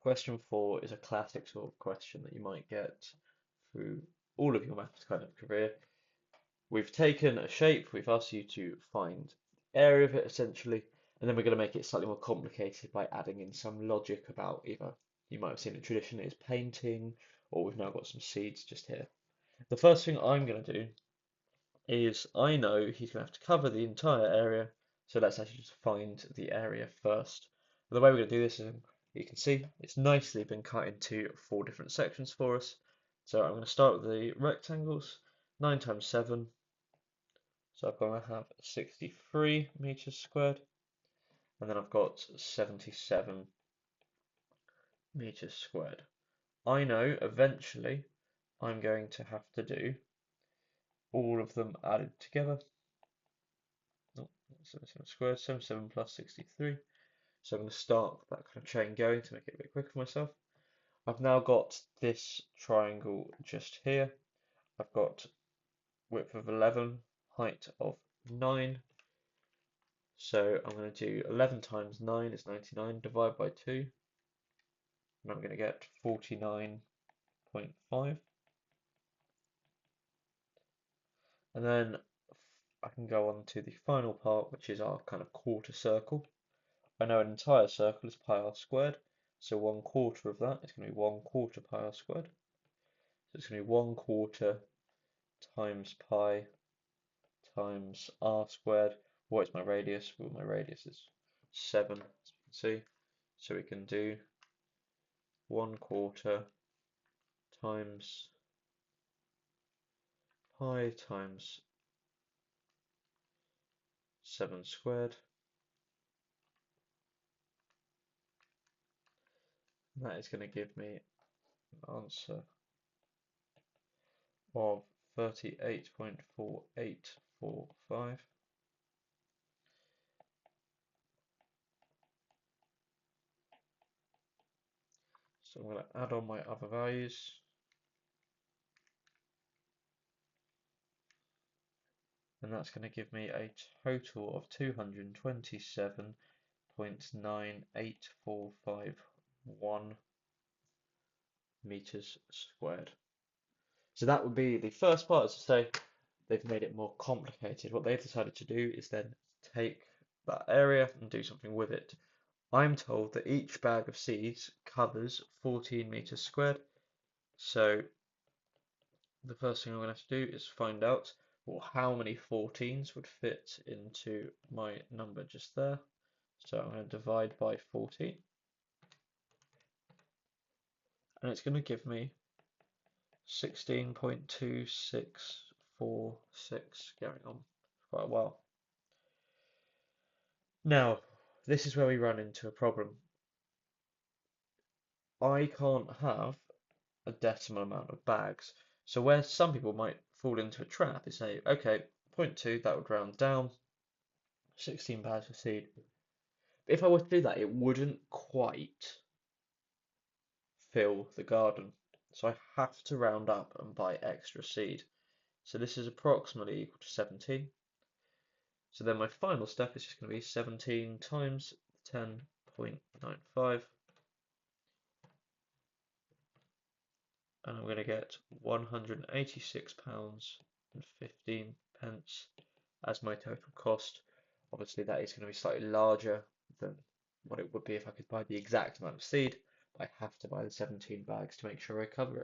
Question 4 is a classic sort of question that you might get through all of your maths kind of career. We've taken a shape, we've asked you to find the area of it essentially, and then we're going to make it slightly more complicated by adding in some logic about either you might have seen it traditionally as painting, or we've now got some seeds just here. The first thing I'm going to do is I know he's going to have to cover the entire area, so let's actually just find the area first. The way we're going to do this is, you can see, it's nicely been cut into 4 different sections for us. So I'm going to start with the rectangles, 9 times 7, so I'm going to have 63 meters squared, and then I've got 77 meters squared. I know eventually I'm going to have to do all of them added together. 77 squared, 77 plus 63. So I'm going to start that kind of chain going to make it a bit quicker for myself. I've now got this triangle just here. I've got width of 11, height of 9. So I'm going to do 11 times 9 is 99, divide by 2, and I'm going to get 49.5. And then I can go on to the final part, which is our kind of quarter circle. I know an entire circle is pi r squared, so 1/4 of that is going to be 1/4 pi r squared. So it's going to be 1/4 times pi times r squared. What is my radius? Well, my radius is 7, as you can see. So we can do 1/4 times pi times 7 squared. And that is going to give me an answer of 38.4845. So I'm going to add on my other values. And that's going to give me a total of 227.98451 meters squared. So that would be the first part. As I say, they've made it more complicated. What they've decided to do is then take that area and do something with it. I'm told that each bag of seeds covers 14 meters squared. So the first thing I'm going to have to do is find out, well, how many 14s would fit into my number just there. So I'm going to divide by 14. And it's going to give me 16.2646 going on for quite a while. Now, this is where we run into a problem. I can't have a decimal amount of bags. So where some people might fall into a trap is say, okay, 0.2, that would round down, 16 bags of seed. If I were to do that, it wouldn't quite fill the garden. So I have to round up and buy extra seed. So this is approximately equal to 17. So then my final step is just going to be 17 times 10.95. And I'm going to get £186.15 as my total cost. Obviously that is going to be slightly larger than what it would be if I could buy the exact amount of seed. I have to buy the 17 bags to make sure I cover it.